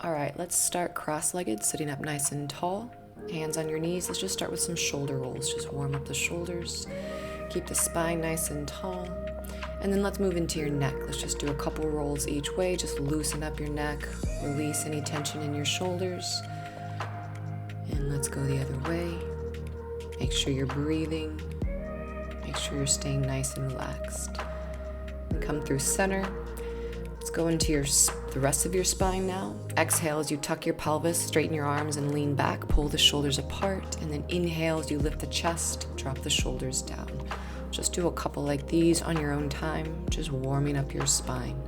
All right, let's start cross-legged, sitting up nice and tall. Hands on your knees. Let's just start with some shoulder rolls. Just warm up the shoulders. Keep the spine nice and tall. And then let's move into your neck. Let's just do a couple rolls each way. Just loosen up your neck. Release any tension in your shoulders. And let's go the other way. Make sure you're breathing. Make sure you're staying nice and relaxed. And come through center. Let's go into the rest of your spine now. Exhale as you tuck your pelvis, straighten your arms and lean back, pull the shoulders apart, and then inhale as you lift the chest, drop the shoulders down. Just do a couple like these on your own time, just warming up your spine.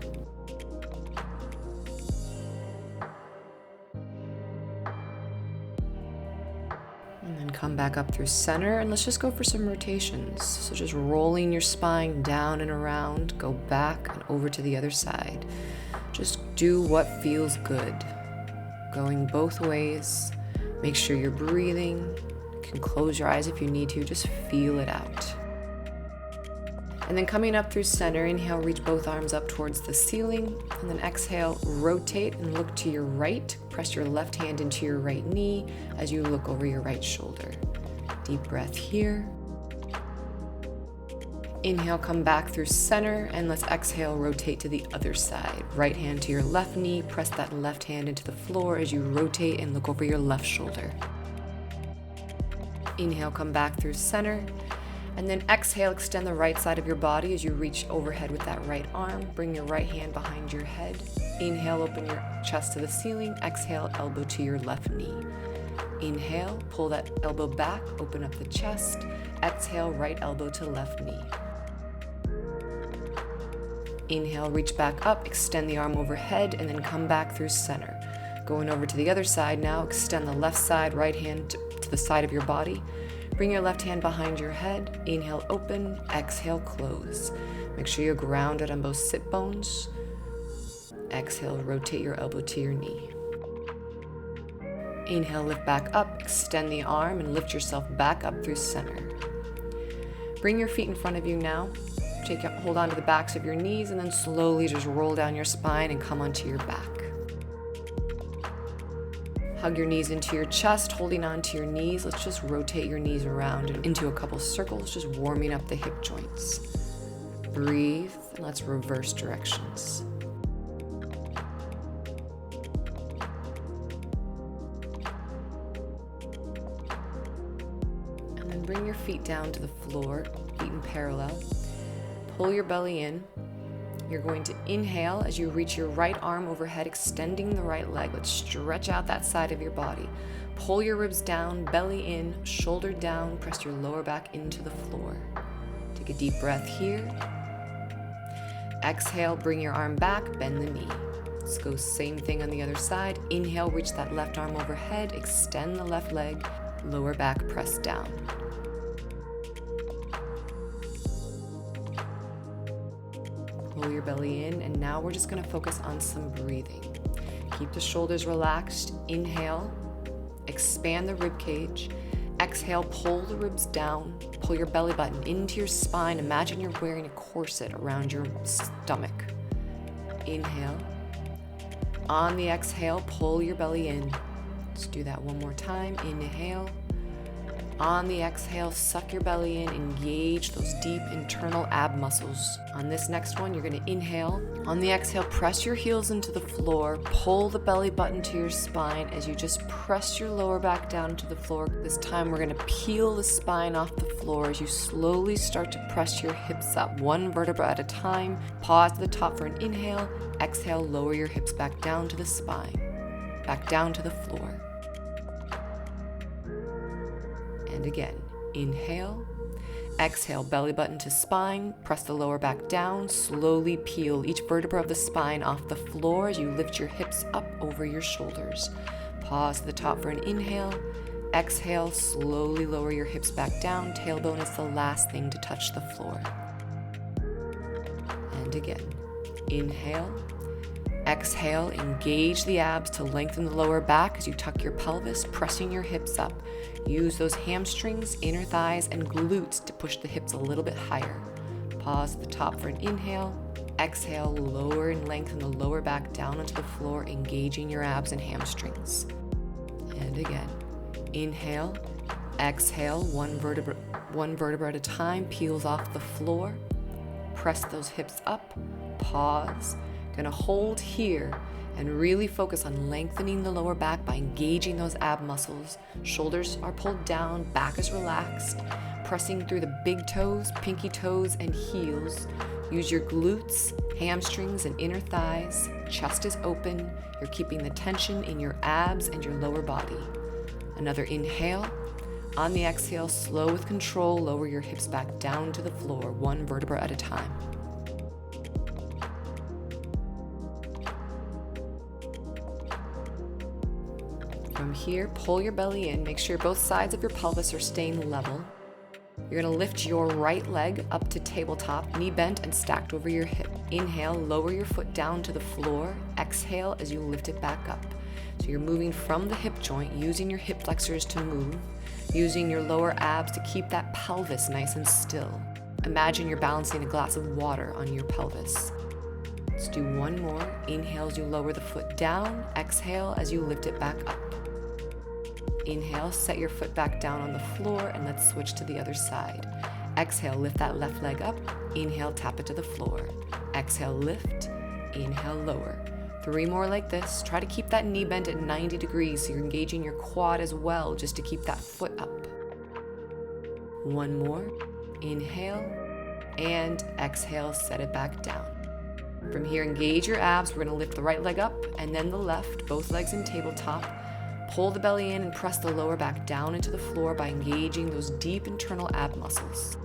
And then come back up through center, and let's just go for some rotations. So just rolling your spine down and around, go back and over to the other side. Just do what feels good. Going both ways. Make sure you're breathing. You can close your eyes if you need to, just feel it out. And then coming up through center, inhale, reach both arms up towards the ceiling, and then exhale, rotate and look to your right. Press your left hand into your right knee as you look over your right shoulder. Deep breath here. Inhale, come back through center, and let's exhale, rotate to the other side. Right hand to your left knee, press that left hand into the floor as you rotate and look over your left shoulder. Inhale, come back through center. And then exhale, extend the right side of your body as you reach overhead with that right arm. Bring your right hand behind your head. Inhale, open your chest to the ceiling. Exhale, elbow to your left knee. Inhale, pull that elbow back, open up the chest. Exhale, right elbow to left knee. Inhale, reach back up, extend the arm overhead, and then come back through center. Going over to the other side now, extend the left side, right hand to the side of your body. Bring your left hand behind your head. Inhale, open. Exhale, close. Make sure you're grounded on both sit bones. Exhale, rotate your elbow to your knee. Inhale, lift back up. Extend the arm and lift yourself back up through center. Bring your feet in front of you now. Hold on to the backs of your knees and then slowly just roll down your spine and come onto your back. Hug your knees into your chest, holding on to your knees. Let's just rotate your knees around and into a couple circles, just warming up the hip joints. Breathe, and let's reverse directions. And then bring your feet down to the floor, feet in parallel. Pull your belly in. You're going to inhale as you reach your right arm overhead, extending the right leg. Let's stretch out that side of your body. Pull your ribs down, belly in, shoulder down, press your lower back into the floor. Take a deep breath here. Exhale, bring your arm back, bend the knee. Let's go same thing on the other side. Inhale, reach that left arm overhead, extend the left leg, lower back, press down. Pull your belly in, and now we're just going to focus on some breathing. Keep the shoulders relaxed. Inhale, expand the rib cage. Exhale, pull the ribs down. Pull your belly button into your spine. Imagine you're wearing a corset around your stomach. Inhale. On the exhale, pull your belly in. Let's do that one more time. Inhale. On the exhale, suck your belly in, engage those deep internal ab muscles. On this next one, you're going to inhale. On the exhale, press your heels into the floor, pull the belly button to your spine as you just press your lower back down to the floor. This time, we're going to peel the spine off the floor as you slowly start to press your hips up, one vertebra at a time. Pause at the top for an inhale. Exhale, lower your hips back down to the spine, back down to the floor. And again, inhale, exhale, belly button to spine, press the lower back down, slowly peel each vertebra of the spine off the floor as you lift your hips up over your shoulders. Pause at the top for an inhale, exhale, slowly lower your hips back down, tailbone is the last thing to touch the floor. And again, inhale, exhale, engage the abs to lengthen the lower back as you tuck your pelvis, pressing your hips up. Use those hamstrings, inner thighs, and glutes to push the hips a little bit higher. Pause at the top for an inhale. Exhale, lower and lengthen the lower back down onto the floor, engaging your abs and hamstrings. And again, inhale, exhale, one vertebra at a time, peels off the floor. Press those hips up, pause. Gonna hold here and really focus on lengthening the lower back by engaging those ab muscles. Shoulders are pulled down, back is relaxed, pressing through the big toes, pinky toes, and heels. Use your glutes, hamstrings, and inner thighs. Chest is open. You're keeping the tension in your abs and your lower body. Another inhale. On the exhale, slow with control, lower your hips back down to the floor, one vertebra at a time. From here, pull your belly in. Make sure both sides of your pelvis are staying level. You're gonna lift your right leg up to tabletop, knee bent and stacked over your hip. Inhale, lower your foot down to the floor. Exhale as you lift it back up. So you're moving from the hip joint, using your hip flexors to move, using your lower abs to keep that pelvis nice and still. Imagine you're balancing a glass of water on your pelvis. Let's do one more. Inhale as you lower the foot down. Exhale as you lift it back up. Inhale, set your foot back down on the floor, and let's switch to the other side. Exhale, lift that left leg up. Inhale, tap it to the floor. Exhale, lift. Inhale, lower. 3 more like this. Try to keep that knee bent at 90 degrees so you're engaging your quad as well, just to keep that foot up. 1 more. Inhale, and exhale, set it back down. From here, engage your abs. We're gonna lift the right leg up and then the left, both legs in tabletop. Pull the belly in and press the lower back down into the floor by engaging those deep internal ab muscles.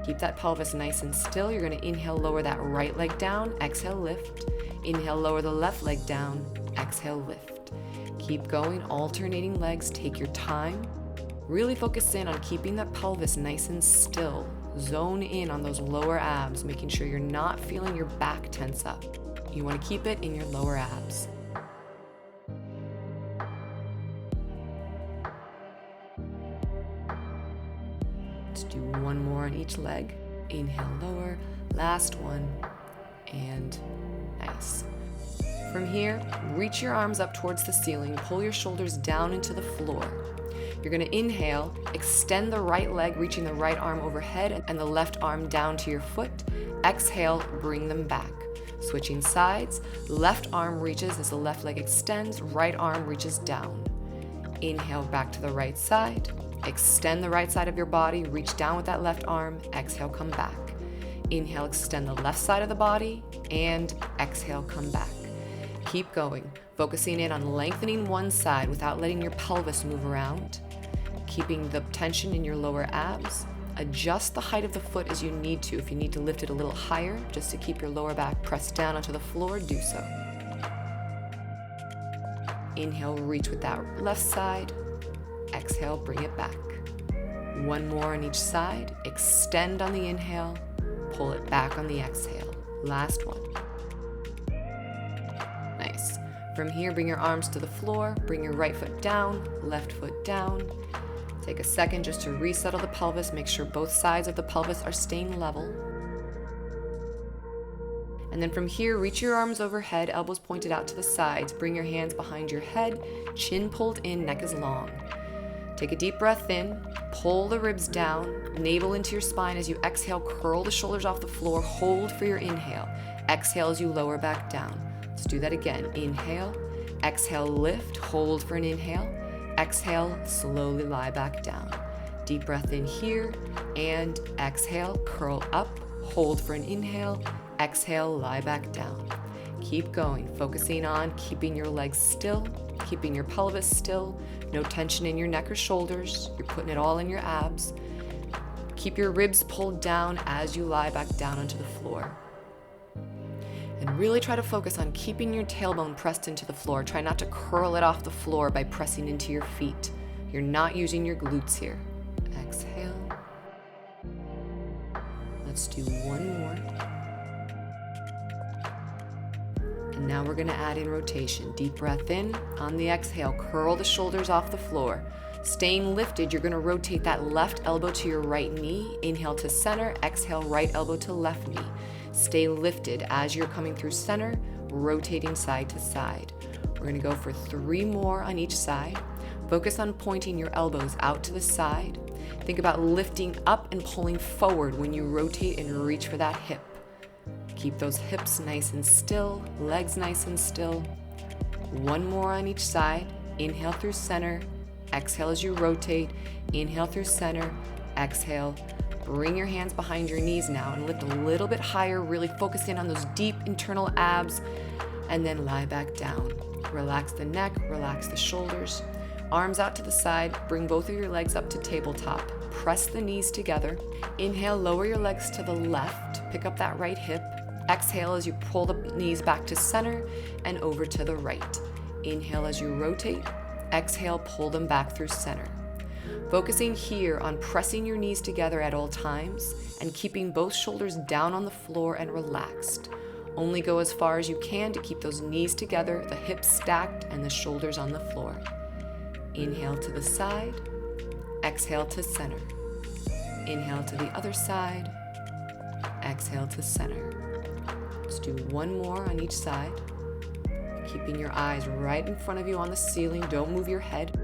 Keep that pelvis nice and still. You're going to inhale, lower that right leg down. Exhale, lift. Inhale, lower the left leg down. Exhale, lift. Keep going, alternating legs. Take your time. Really focus in on keeping that pelvis nice and still. Zone in on those lower abs, making sure you're not feeling your back tense up. You want to keep it in your lower abs. Let's do 1 more on each leg. Inhale, lower. Last one. And nice. From here, reach your arms up towards the ceiling. Pull your shoulders down into the floor. You're going to inhale, extend the right leg, reaching the right arm overhead and the left arm down to your foot. Exhale, bring them back. Switching sides, left arm reaches as the left leg extends, right arm reaches down. Inhale, back to the right side. Extend the right side of your body, reach down with that left arm, exhale, come back. Inhale, extend the left side of the body, and exhale, come back. Keep going, focusing in on lengthening one side without letting your pelvis move around, keeping the tension in your lower abs. Adjust the height of the foot as you need to. If you need to lift it a little higher, just to keep your lower back pressed down onto the floor, do so. Inhale, reach with that left side. Exhale, bring it back. 1 more on each side. Extend on the inhale, pull it back on the exhale. Last one. Nice. From here, bring your arms to the floor, bring your right foot down, left foot down. Take a second just to resettle the pelvis, make sure both sides of the pelvis are staying level. And then from here, reach your arms overhead, elbows pointed out to the sides, bring your hands behind your head, chin pulled in, neck is long. Take a deep breath in, pull the ribs down, navel into your spine as you exhale, curl the shoulders off the floor, hold for your inhale. Exhale as you lower back down. Let's do that again. Inhale, exhale, lift, hold for an inhale. Exhale, slowly lie back down. Deep breath in here, and exhale, curl up, hold for an inhale. Exhale, lie back down. Keep going, focusing on keeping your legs still, keeping your pelvis still, no tension in your neck or shoulders. You're putting it all in your abs. Keep your ribs pulled down as you lie back down onto the floor. And really try to focus on keeping your tailbone pressed into the floor. Try not to curl it off the floor by pressing into your feet. You're not using your glutes here. Exhale. Let's do 1 more. And now we're going to add in rotation. Deep breath in. On the exhale, curl the shoulders off the floor. Staying lifted, you're gonna rotate that left elbow to your right knee. Inhale to center, exhale, right elbow to left knee. Stay lifted as you're coming through center, rotating side to side. We're gonna go for 3 more on each side. Focus on pointing your elbows out to the side. Think about lifting up and pulling forward when you rotate and reach for that hip. Keep those hips nice and still, legs nice and still. 1 more on each side. Inhale through center, exhale as you rotate. Inhale through center, exhale. Bring your hands behind your knees now and lift a little bit higher, really focus in on those deep internal abs, and then lie back down. Relax the neck, relax the shoulders. Arms out to the side, bring both of your legs up to tabletop. Press the knees together. Inhale, lower your legs to the left, pick up that right hip. Exhale as you pull the knees back to center and over to the right. Inhale as you rotate. Exhale, pull them back through center. Focusing here on pressing your knees together at all times and keeping both shoulders down on the floor and relaxed. Only go as far as you can to keep those knees together, the hips stacked, and the shoulders on the floor. Inhale to the side, exhale to center. Inhale to the other side, exhale to center. Let's do 1 more on each side. Keeping your eyes right in front of you on the ceiling, don't move your head.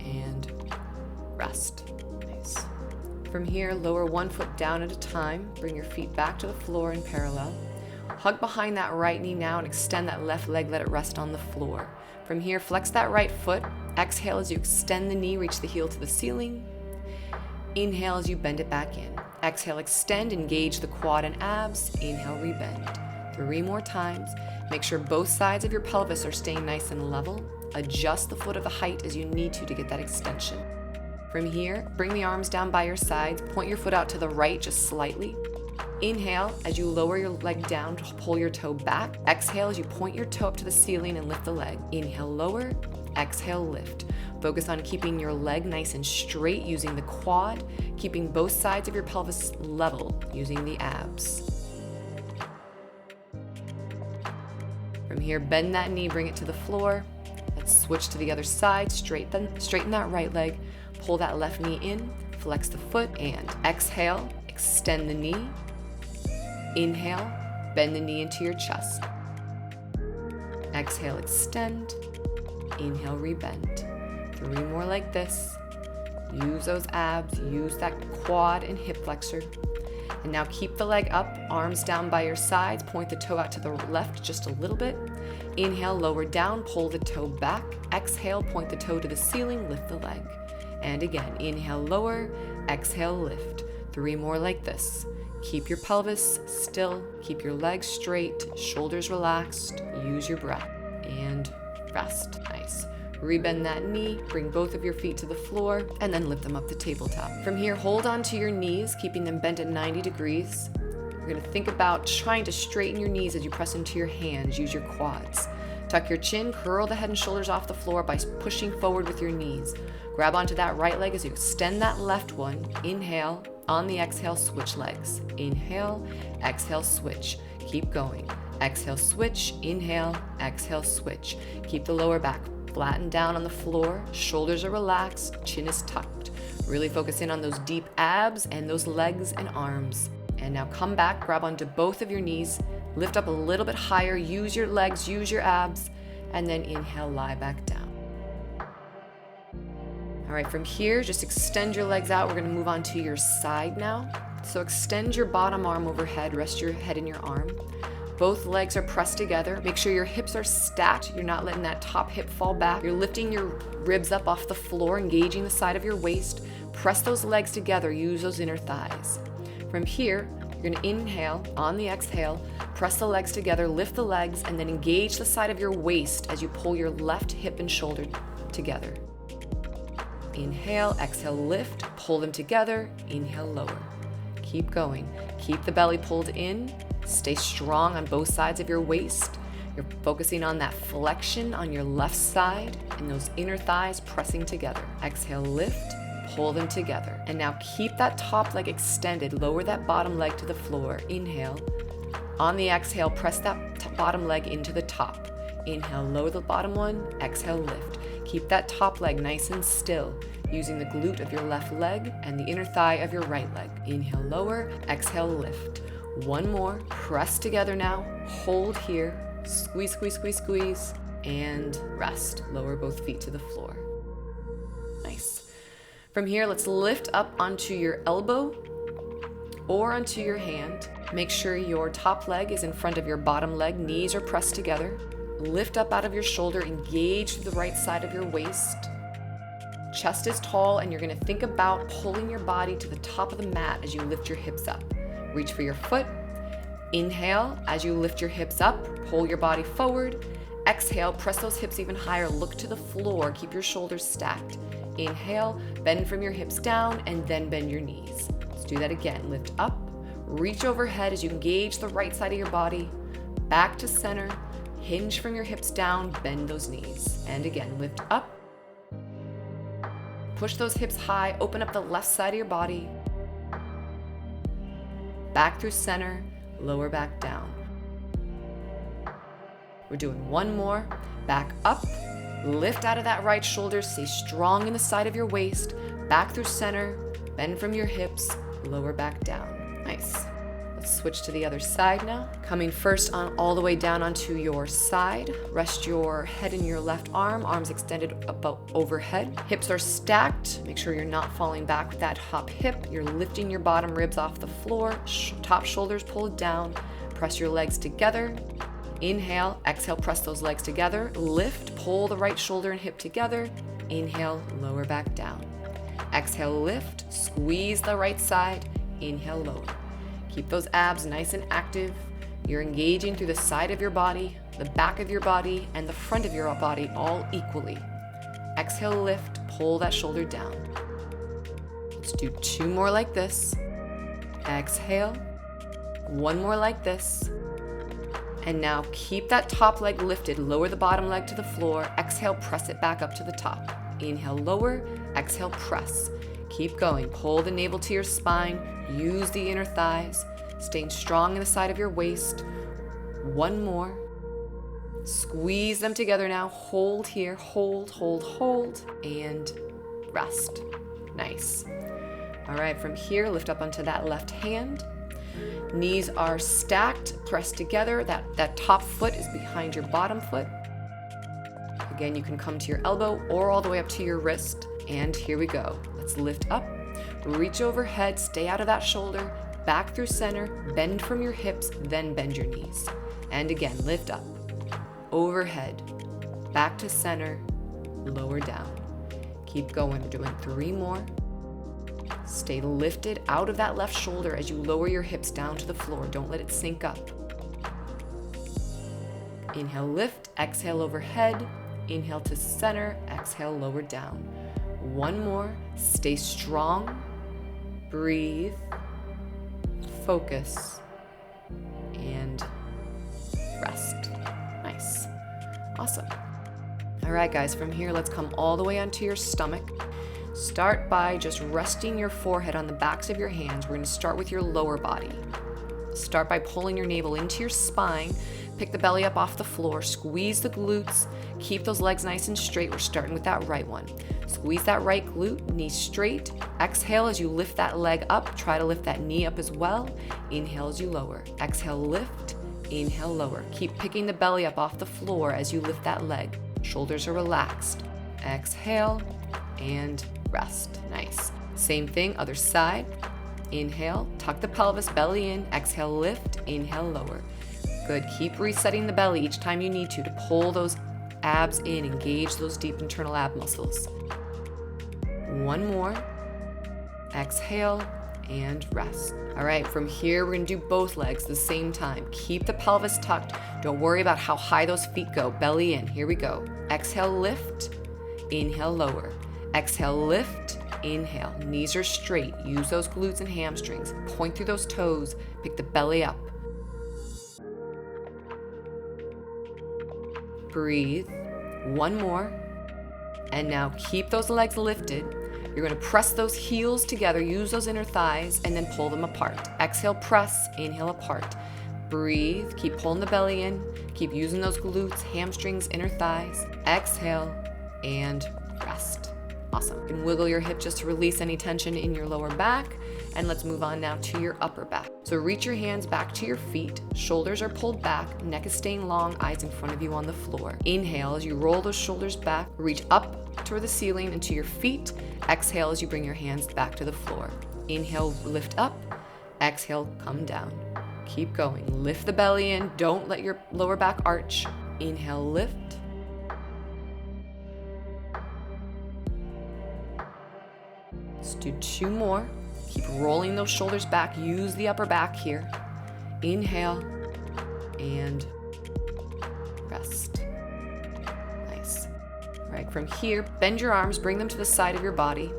And rest. Nice. From here, lower 1 foot down at a time. Bring your feet back to the floor in parallel. Hug behind that right knee now and extend that left leg, let it rest on the floor. From here, flex that right foot. Exhale as you extend the knee, reach the heel to the ceiling. Inhale as you bend it back in. Exhale, extend, engage the quad and abs. Inhale, rebend. 3 more times. Make sure both sides of your pelvis are staying nice and level. Adjust the foot of the height as you need to get that extension. From here, bring the arms down by your sides. Point your foot out to the right just slightly. Inhale as you lower your leg down to pull your toe back. Exhale as you point your toe up to the ceiling and lift the leg. Inhale, lower. Exhale, lift. Focus on keeping your leg nice and straight using the quad, keeping both sides of your pelvis level using the abs. From here, bend that knee, bring it to the floor. Let's switch to the other side. Straighten that right leg. Pull that left knee in. Flex the foot and exhale. Extend the knee. Inhale. Bend the knee into your chest. Exhale, extend. Inhale, rebend. 3 more like this. Use those abs. Use that quad and hip flexor. And now keep the leg up, arms down by your sides. Point the toe out to the left just a little bit. Inhale, lower down, pull the toe back. Exhale, point the toe to the ceiling, lift the leg. And again, inhale, lower. Exhale, lift. 3 more like this. Keep your pelvis still. Keep your legs straight, shoulders relaxed. Use your breath. And rest. Nice. Rebend that knee, bring both of your feet to the floor, and then lift them up to tabletop. From here, hold on to your knees, keeping them bent at 90 degrees. You're gonna think about trying to straighten your knees as you press into your hands. Use your quads. Tuck your chin, curl the head and shoulders off the floor by pushing forward with your knees. Grab onto that right leg as you extend that left one. Inhale. On the exhale, switch legs. Inhale, exhale, switch. Keep going. Exhale, switch. Inhale, exhale, switch. Keep the lower back flattened down on the floor. Shoulders are relaxed. Chin is tucked. Really focus in on those deep abs and those legs and arms. And now come back, grab onto both of your knees. Lift up a little bit higher. Use your legs, use your abs. And then inhale, lie back down. All right, from here, just extend your legs out. We're gonna move on to your side now. So extend your bottom arm overhead, rest your head in your arm. Both legs are pressed together. Make sure your hips are stacked. You're not letting that top hip fall back. You're lifting your ribs up off the floor, engaging the side of your waist. Press those legs together, use those inner thighs. From here, you're gonna inhale. On the exhale, press the legs together, lift the legs, and then engage the side of your waist as you pull your left hip and shoulder together. Inhale, exhale, lift, pull them together, inhale, lower. Keep going. Keep the belly pulled in. Stay strong on both sides of your waist. You're focusing on that flexion on your left side and those inner thighs pressing together. Exhale, lift, pull them together. And now keep that top leg extended. Lower that bottom leg to the floor. Inhale. On the exhale, press that bottom leg into the top. Inhale, lower the bottom one. Exhale, lift. Keep that top leg nice and still, using the glute of your left leg and the inner thigh of your right leg. Inhale, lower. Exhale, lift. One more. Press together now. Hold here. Squeeze, squeeze, squeeze, squeeze. And rest. Lower both feet to the floor. Nice. From here, let's lift up onto your elbow or onto your hand. Make sure your top leg is in front of your bottom leg. Knees are pressed together. Lift up out of your shoulder. Engage the right side of your waist. Chest is tall, and you're going to think about pulling your body to the top of the mat as you lift your hips up. Reach for your foot. Inhale as you lift your hips up. Pull your body forward. Exhale, press those hips even higher. Look to the floor. Keep your shoulders stacked. Inhale, bend from your hips down, and then bend your knees. Let's do that again. Lift up. Reach overhead as you engage the right side of your body. Back to center. Hinge from your hips down. Bend those knees. And again, lift up. Push those hips high. Open up the left side of your body. Back through center. Lower back down. We're doing one more. Back up. Lift out of that right shoulder. Stay strong in the side of your waist. Back through center. Bend from your hips. Lower back down. Nice. Let's switch to the other side now. Coming first on all the way down onto your side. Rest your head in your left arm. Arms extended about overhead. Hips are stacked. Make sure you're not falling back with that hop hip. You're lifting your bottom ribs off the floor. Top shoulders pulled down. Press your legs together. Inhale, exhale, press those legs together. Lift, pull the right shoulder and hip together. Inhale, lower back down. Exhale, lift, squeeze the right side. Inhale, lower. Keep those abs nice and active. You're engaging through the side of your body, the back of your body, and the front of your body all equally. Exhale, lift, pull that shoulder down. Let's do two more like this. Exhale. One more like this. And now keep that top leg lifted. Lower the bottom leg to the floor. Exhale, press it back up to the top. Inhale, lower. Exhale, press. Keep going. Pull the navel to your spine. Use the inner thighs. Staying strong in the side of your waist. One more. Squeeze them together now. Hold here. Hold, hold, hold. And rest. Nice. All right, from here, lift up onto that left hand. Knees are stacked, pressed together. That top foot is behind your bottom foot. Again, you can come to your elbow or all the way up to your wrist. And here we go. Let's lift up, reach overhead, stay out of that shoulder, back through center, bend from your hips, then bend your knees. And again, lift up, overhead, back to center, lower down. Keep going. We're doing three more. Stay lifted out of that left shoulder as you lower your hips down to the floor. Don't let it sink up. Inhale, lift. Exhale, overhead. Inhale to center. Exhale, lower down. One more. Stay strong. Breathe. Focus. And rest. Nice. Awesome. All right, guys, from here, let's come all the way onto your stomach. Start by just resting your forehead on the backs of your hands. We're going to start with your lower body. Start by pulling your navel into your spine. Pick the belly up off the floor. Squeeze the glutes. Keep those legs nice and straight. We're starting with that right one. Squeeze that right glute, knee straight. Exhale as you lift that leg up. Try to lift that knee up as well. Inhale as you lower. Exhale, lift. Inhale, lower. Keep picking the belly up off the floor as you lift that leg. Shoulders are relaxed. Exhale and rest. Nice. Same thing, other side. Inhale, tuck the pelvis, belly in. Exhale, lift. Inhale, lower. Good. Keep resetting the belly each time you need to pull those abs in. Engage those deep internal ab muscles. One more. Exhale and rest. All right, from here, we're going to do both legs at the same time. Keep the pelvis tucked. Don't worry about how high those feet go. Belly in. Here we go. Exhale, lift. Inhale, lower. Exhale, lift. Inhale. Knees are straight. Use those glutes and hamstrings. Point through those toes. Pick the belly up. Breathe. One more. And now keep those legs lifted. You're gonna press those heels together, use those inner thighs, and then pull them apart. Exhale, press, inhale, apart. Breathe, keep pulling the belly in, keep using those glutes, hamstrings, inner thighs. Exhale, and rest. Awesome. You can wiggle your hip just to release any tension in your lower back. And let's move on now to your upper back. So reach your hands back to your feet, shoulders are pulled back, neck is staying long, eyes in front of you on the floor. Inhale as you roll those shoulders back, reach up toward the ceiling and to your feet. Exhale as you bring your hands back to the floor. Inhale, lift up. Exhale, come down. Keep going. Lift the belly in. Don't let your lower back arch. Inhale, lift. Let's do 2 more. Keep rolling those shoulders back. Use the upper back here. Inhale and rest. Nice. All right, from here, bend your arms, bring them to the side of your body.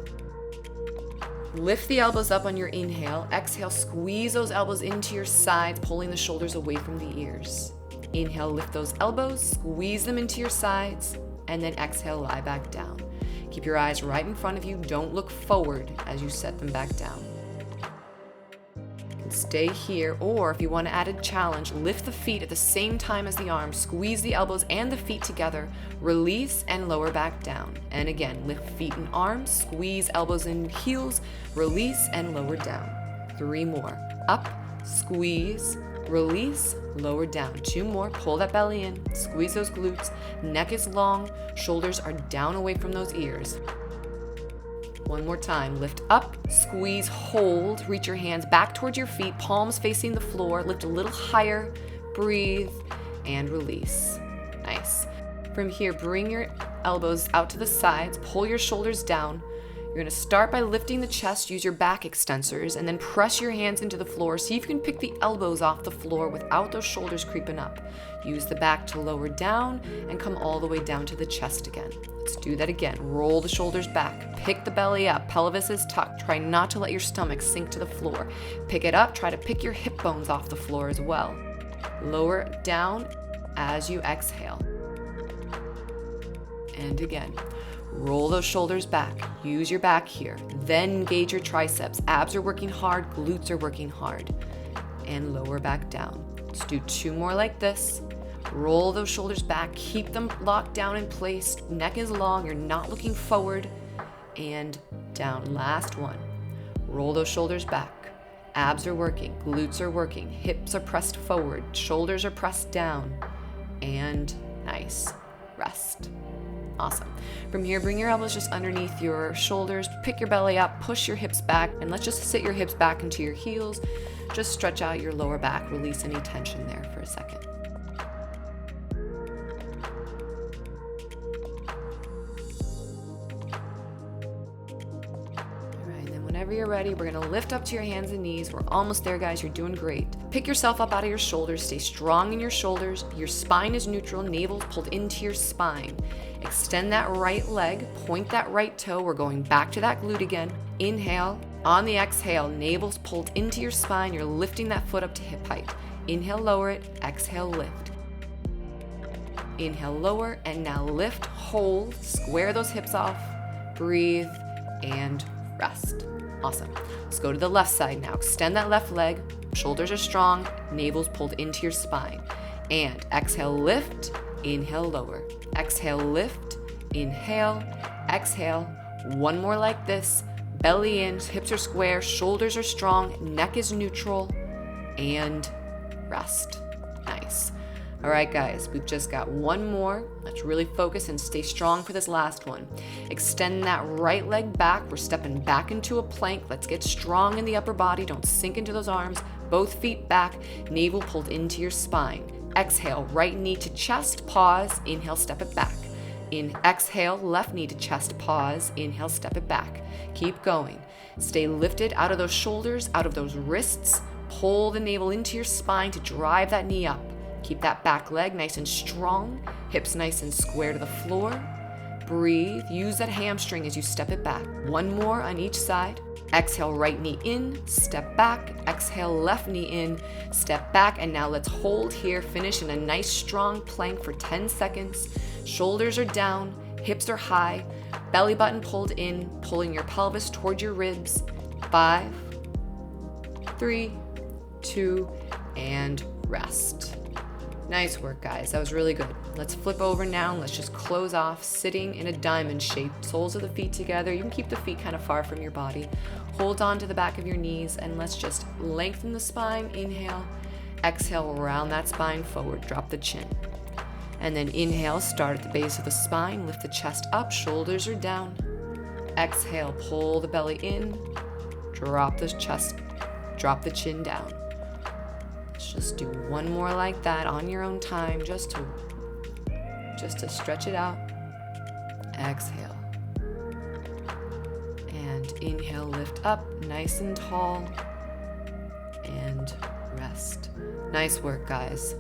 Lift the elbows up on your inhale. Exhale, squeeze those elbows into your sides, pulling the shoulders away from the ears. Inhale, lift those elbows, squeeze them into your sides, and then exhale, lie back down. Keep your eyes right in front of you. Don't look forward as you set them back down. Stay here, or if you want to add a challenge, lift the feet at the same time as the arms, squeeze the elbows and the feet together, release and lower back down. And again, lift feet and arms, squeeze elbows and heels, release and lower down. 3 more. Up, squeeze, release, lower down. 2 more. Pull that belly in, squeeze those glutes, neck is long, shoulders are down away from those ears. 1 more time. Lift up, squeeze, hold, reach your hands back towards your feet, palms facing the floor, lift a little higher, breathe, and release. Nice. From here, bring your elbows out to the sides, pull your shoulders down. You're gonna start by lifting the chest, use your back extensors, and then press your hands into the floor. See if you can pick the elbows off the floor without those shoulders creeping up. Use the back to lower down and come all the way down to the chest again. Let's do that again. Roll the shoulders back, pick the belly up, pelvis is tucked. Try not to let your stomach sink to the floor. Pick it up, try to pick your hip bones off the floor as well. Lower down as you exhale. And again. Roll those shoulders back, use your back here, then engage your triceps. Abs are working hard, glutes are working hard. And lower back down. Let's do 2 more like this. Roll those shoulders back, keep them locked down in place. Neck is long, you're not looking forward. And down, last one. Roll those shoulders back. Abs are working, glutes are working, hips are pressed forward, shoulders are pressed down. And nice, rest. Awesome. From here, bring your elbows just underneath your shoulders, pick your belly up, push your hips back, and let's just sit your hips back into your heels. Just stretch out your lower back, release any tension there for a second. Whenever you're ready, we're gonna lift up to your hands and knees. We're almost there, guys. You're doing great. Pick yourself up out of your shoulders. Stay strong in your shoulders. Your spine is neutral. Navel's pulled into your spine. Extend that right leg. Point that right toe. We're going back to that glute again. Inhale. On the exhale, navel's pulled into your spine. You're lifting that foot up to hip height. Inhale, lower it. Exhale, lift. Inhale, lower, and now lift, hold, square those hips off. Breathe, and rest. Awesome. Let's go to the left side now. Extend that left leg. Shoulders are strong. Navel's pulled into your spine. And exhale, lift. Inhale, lower. Exhale, lift. Inhale. Exhale. 1 more like this. Belly in. Hips are square. Shoulders are strong. Neck is neutral. And rest. Nice. All right, guys, we've just got 1 more. Let's really focus and stay strong for this last one. Extend that right leg back. We're stepping back into a plank. Let's get strong in the upper body. Don't sink into those arms. Both feet back, navel pulled into your spine. Exhale, right knee to chest, pause. Inhale, step it back. Exhale, left knee to chest, pause. Inhale, step it back. Keep going. Stay lifted out of those shoulders, out of those wrists. Pull the navel into your spine to drive that knee up. Keep that back leg nice and strong, hips nice and square to the floor. Breathe, use that hamstring as you step it back. 1 more on each side. Exhale, right knee in, step back. Exhale, left knee in, step back. And now let's hold here, finish in a nice strong plank for 10 seconds. Shoulders are down, Hips are high, belly button pulled in, pulling your pelvis toward your ribs. 5, 3, 2, and rest. Nice work, guys. That was really good. Let's flip over now and let's just close off, sitting in a diamond shape. Soles of the feet together. You can keep the feet kind of far from your body. Hold on to the back of your knees and let's just lengthen the spine. Inhale. Exhale, round that spine forward. Drop the chin. And then inhale, start at the base of the spine. Lift the chest up, shoulders are down. Exhale, pull the belly in. Drop the chest, drop the chin down. Let's just do one more like that on your own time, just to stretch it out. Exhale. And inhale, lift up, nice and tall. And rest. Nice work, guys.